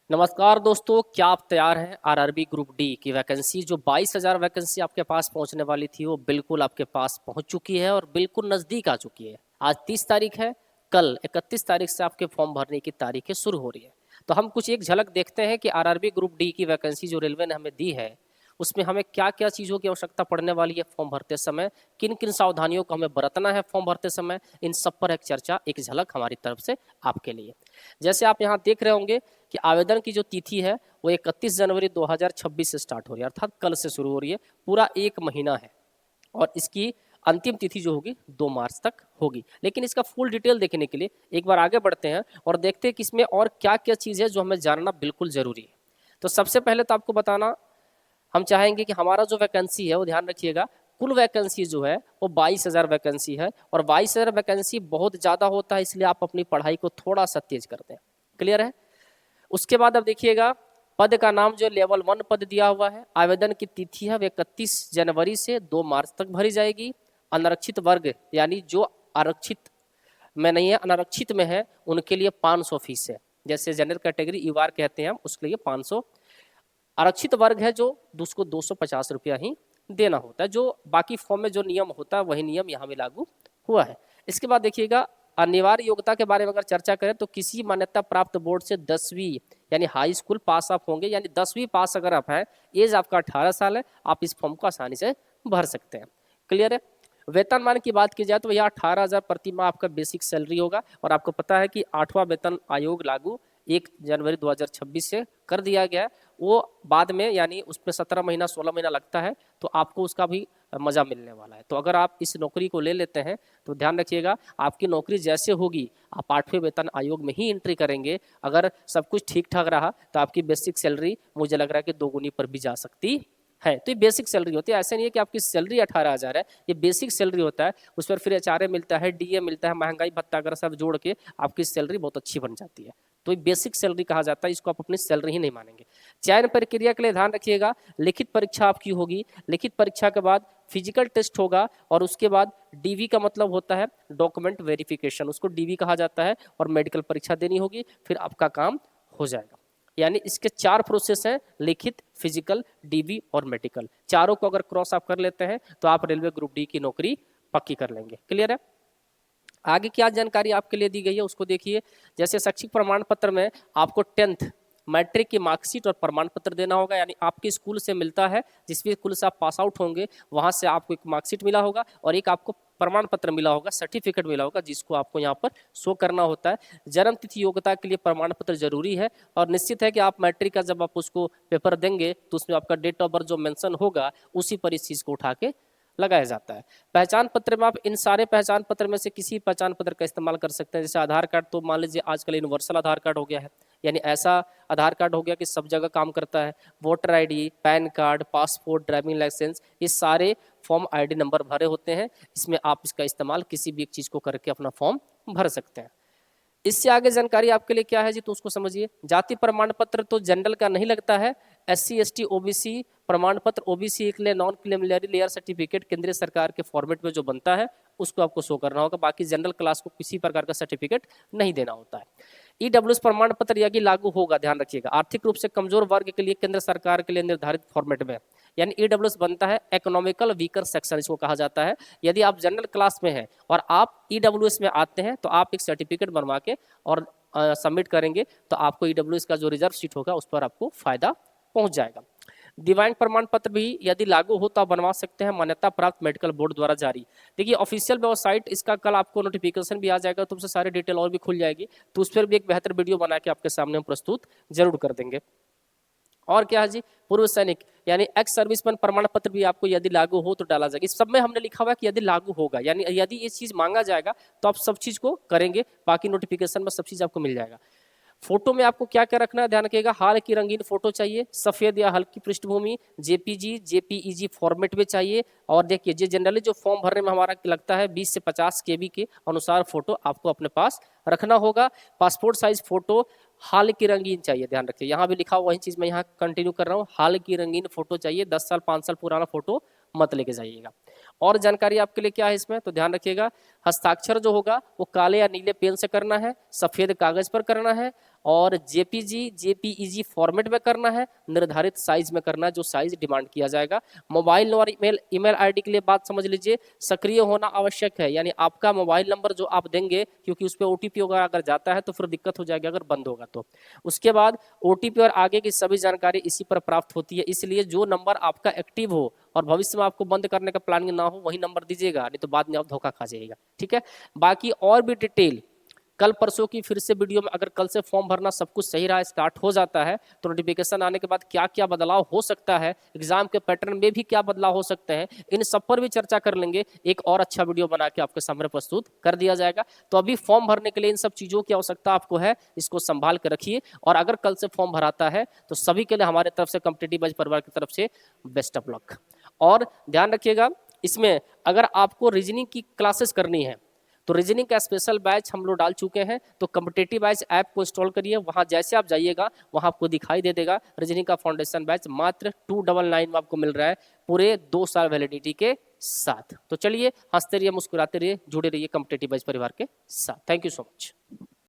नमस्कार दोस्तों, क्या आप तैयार हैं आरआरबी ग्रुप डी की वैकेंसी जो 22,000 वैकेंसी आपके पास पहुंचने वाली थी वो बिल्कुल आपके पास पहुंच चुकी है और बिल्कुल नज़दीक आ चुकी है। आज 30 तारीख है, कल 31 तारीख से आपके फॉर्म भरने की तारीखें शुरू हो रही है। तो हम कुछ एक झलक देखते हैं कि आरआरबी ग्रुप डी की वैकेंसी जो रेलवे ने हमें दी है उसमें हमें क्या क्या चीज़ों की आवश्यकता पड़ने वाली है फॉर्म भरते समय, किन किन सावधानियों को हमें बरतना है फॉर्म भरते समय, इन सब पर एक चर्चा, एक झलक हमारी तरफ से आपके लिए। जैसे आप यहाँ देख रहे होंगे कि आवेदन की जो तिथि है वो 31 जनवरी 2026 से स्टार्ट हो रही है, अर्थात कल से शुरू हो रही है। पूरा एक महीना है और इसकी अंतिम तिथि जो होगी 2 मार्च तक होगी। लेकिन इसका फुल डिटेल देखने के लिए एक बार आगे बढ़ते हैं और देखते हैं कि इसमें और क्या क्या चीज़ है जो हमें जानना बिल्कुल ज़रूरी है। तो सबसे पहले तो आपको बताना हम चाहेंगे कि हमारा जो वैकेंसी है वो ध्यान रखिएगा, कुल वैकेंसी जो है वो 22,000 वैकेंसी है और 22,000 वैकेंसी बहुत ज़्यादा होता है, इसलिए आप अपनी पढ़ाई को थोड़ा सा तेज करते हैं। क्लियर है? उसके बाद अब देखिएगा, पद का नाम जो लेवल 1 पद दिया हुआ है, आवेदन की तिथि है वो 31 जनवरी से 2 मार्च तक भरी जाएगी। अनारक्षित वर्ग यानी जो आरक्षित में नहीं है, अनारक्षित में है, उनके लिए 500 फीस है। जैसे जनरल कैटेगरी यूआर कहते हैं हम, उसके लिए 500। आरक्षित वर्ग है जो उसको 250 रुपया ही देना होता है। जो बाकी फॉर्म में जो नियम होता है वही नियम यहाँ भी लागू हुआ है। इसके बाद देखिएगा, अनिवार्य योग्यता के बारे में अगर चर्चा करें तो किसी मान्यता प्राप्त बोर्ड से 10वीं यानी हाई स्कूल पास आप होंगे, यानी 10वीं पास अगर आप हैं, एज आपका 18 साल है, आप इस फॉर्म को आसानी से भर सकते हैं। क्लियर है? वेतनमान की बात की जाए तो यह 18,000 प्रति माह आपका बेसिक सैलरी होगा और आपको पता है कि 8वां वेतन आयोग लागू 1 जनवरी 2026 से कर दिया गया है। वो बाद में यानी उसमें 17 महीना 16 महीना लगता है, तो आपको उसका भी मज़ा मिलने वाला है। तो अगर आप इस नौकरी को ले लेते हैं तो ध्यान रखिएगा, आपकी नौकरी जैसे होगी आप 8वें वेतन आयोग में ही एंट्री करेंगे। अगर सब कुछ ठीक ठाक रहा तो आपकी बेसिक सैलरी मुझे लग रहा है कि दोगुनी पर भी जा सकती है। तो ये बेसिक सैलरी होती है, ऐसा नहीं है कि आपकी सैलरी 18,000 है, ये बेसिक सैलरी होता है। उस पर फिर एचआरए मिलता है, डीए मिलता है, महंगाई भत्ता अगर सब जोड़ के आपकी सैलरी बहुत अच्छी बन जाती है। तो ये बेसिक सैलरी कहा जाता है, इसको आप अपनी सैलरी ही नहीं मानेंगे। चयन प्रक्रिया के लिए ध्यान रखिएगा, लिखित परीक्षा आपकी होगी, लिखित परीक्षा के बाद फिजिकल टेस्ट होगा और उसके बाद डीवी का मतलब होता है डॉक्यूमेंट वेरिफिकेशन, उसको डीवी कहा जाता है, और मेडिकल परीक्षा देनी होगी, फिर आपका काम हो जाएगा। यानी इसके 4 प्रोसेस हैं, लिखित, फिजिकल, डीवी और मेडिकल। चारों को अगर क्रॉस आप कर लेते हैं तो आप रेलवे ग्रुप डी की नौकरी पक्की कर लेंगे। क्लियर है? आगे क्या जानकारी आपके लिए दी गई है उसको देखिए। जैसे शैक्षिक प्रमाण पत्र में आपको 10th मैट्रिक की मार्कशीट और प्रमाण पत्र देना होगा, यानी आपके स्कूल से मिलता है, जिस भी स्कूल से आप पास आउट होंगे वहां से आपको एक मार्कशीट मिला होगा और एक आपको प्रमाण पत्र मिला होगा, सर्टिफिकेट मिला होगा, जिसको आपको यहाँ पर शो करना होता है। जन्म तिथि योग्यता के लिए प्रमाण पत्र जरूरी है और निश्चित है कि आप मैट्रिक का जब आप उसको पेपर देंगे तो उसमें आपका डेट ऑफ बर्थ जो मेंशन होगा उसी पर इस चीज़ को उठा के लगाया जाता है। पहचान पत्र में आप इन सारे पहचान पत्र में से किसी पहचान पत्र का इस्तेमाल कर सकते हैं। जैसे आधार कार्ड, तो मान लीजिए आजकल यूनिवर्सल आधार कार्ड हो गया है, यानी ऐसा आधार कार्ड हो गया कि सब जगह काम करता है। Voter ID, PAN card, passport, driving licence, ये सारे फॉर्म आईडी नंबर भरे होते हैं। इसमें आप इसका इस्तेमाल किसी भी एक चीज़ को करके अपना फॉर्म भर सकते हैं। इससे आगे जानकारी आपके लिए क्या है जी, तो उसको समझिए। जाति प्रमाण पत्र तो जनरल का नहीं लगता है, SC ST OBC प्रमाण पत्र, OBC के लिए नॉन क्रीमिलियरी लेयर सर्टिफिकेट केंद्रीय सरकार के फॉर्मेट में जो बनता है उसको आपको शो करना होगा। बाकी जनरल क्लास को किसी प्रकार का सर्टिफिकेट नहीं देना होता है। EWS प्रमाण पत्र यदि लागू होगा, ध्यान रखिएगा, आर्थिक रूप से कमजोर वर्ग के लिए केंद्र सरकार के लिए निर्धारित फॉर्मेट में, यानी EWS बनता है इकोनॉमिकल वीकर सेक्शन, इसको कहा जाता है। यदि आप जनरल क्लास में हैं और आप EWS में आते हैं तो आप एक सर्टिफिकेट बनवा के और सबमिट करेंगे तो आपको EWS का जो रिजर्व सीट होगा उस पर आपको फायदा पहुंच जाएगा। दिव्यांग प्रमाण पत्र भी यदि लागू हो तो आप बनवा सकते हैं, मान्यता प्राप्त मेडिकल बोर्ड द्वारा जारी। देखिए ऑफिशियल वेबसाइट इसका कल आपको नोटिफिकेशन भी आ जाएगा, तो उससे सारी डिटेल और भी खुल जाएगी, तो उस पर भी एक बेहतर वीडियो बना के आपके सामने हम प्रस्तुत जरूर कर देंगे। और क्या है जी, पूर्व सैनिक यानी एक्स सर्विसमैन प्रमाण पत्र भी आपको यदि लागू हो तो डाला जाएगा। इस सब में हमने लिखा हुआ है कि यदि लागू होगा, यानी यदि ये चीज मांगा जाएगा तो आप सब चीज को करेंगे, बाकी नोटिफिकेशन में सब चीज आपको मिल जाएगा। फोटो में आपको क्या क्या रखना है, ध्यान रखिएगा, हाल की रंगीन फोटो चाहिए, सफेद या हल्की पृष्ठभूमि, JPG JPEG फॉर्मेट में चाहिए। और देखिए जो जनरली जो फॉर्म भरने में हमारा लगता है 20 से 50 KB के अनुसार फोटो आपको अपने पास रखना होगा। पासपोर्ट साइज फोटो हाल की रंगीन चाहिए, ध्यान रखिए, यहाँ भी लिखा हुआ वही चीज मैं यहाँ कंटिन्यू कर रहा हूँ, हाल की रंगीन फोटो चाहिए, 10 साल 5 साल पुराना फोटो मत लेके जाइएगा। और जानकारी आपके लिए क्या है इसमें, तो ध्यान रखिएगा, हस्ताक्षर जो होगा वो काले या नीले पेन से करना है, सफेद कागज पर करना है, और जेपीजी जेपीईजी फॉर्मेट में करना है, निर्धारित साइज में करना है जो साइज डिमांड किया जाएगा। मोबाइल और ईमेल आईडी के लिए बात समझ लीजिए, सक्रिय होना आवश्यक है, यानी आपका मोबाइल नंबर जो आप देंगे, क्योंकि उस पर ओटीपी होगा, अगर जाता है तो फिर दिक्कत हो जाएगी अगर बंद होगा तो। उसके बाद ओटीपी और आगे की सभी जानकारी इसी पर प्राप्त होती है, इसलिए जो नंबर आपका एक्टिव हो और भविष्य में आपको बंद करने का प्लानिंग ना हो वही नंबर दीजिएगा, नहीं तो बाद में आप धोखा खा जाइएगा। ठीक है, बाकी और भी डिटेल कल परसों की फिर से वीडियो में, अगर कल से फॉर्म भरना सब कुछ सही रहा, स्टार्ट हो जाता है, तो नोटिफिकेशन आने के बाद क्या क्या बदलाव हो सकता है, एग्जाम के पैटर्न में भी क्या बदलाव हो सकते हैं, इन सब पर भी चर्चा कर लेंगे। एक और अच्छा वीडियो बना के आपके सामने प्रस्तुत कर दिया जाएगा। तो अभी फॉर्म भरने के लिए इन सब चीजों की आवश्यकता आपको है, इसको संभाल कर रखिए। और अगर कल से फॉर्म भराता है तो सभी के लिए हमारे तरफ से, कॉम्पिटिटिव एज परिवार की तरफ से बेस्ट ऑफ लक। और ध्यान रखिएगा, इसमें अगर आपको रीजनिंग की क्लासेस करनी है तो रीजनिंग का स्पेशल बैच हम लोग डाल चुके हैं, तो कॉम्पिटिटिव बैच ऐप को इंस्टॉल करिए, वहां जैसे आप जाइएगा वहां आपको दिखाई दे देगा रीजनिंग का फाउंडेशन बैच मात्र 299 में आपको मिल रहा है, पूरे 2 साल वैलिडिटी के साथ। तो चलिए, हंसते रहिए, मुस्कुराते रहिए, जुड़े रहिए कॉम्पिटिटिव बैच परिवार के साथ। Thank you so much.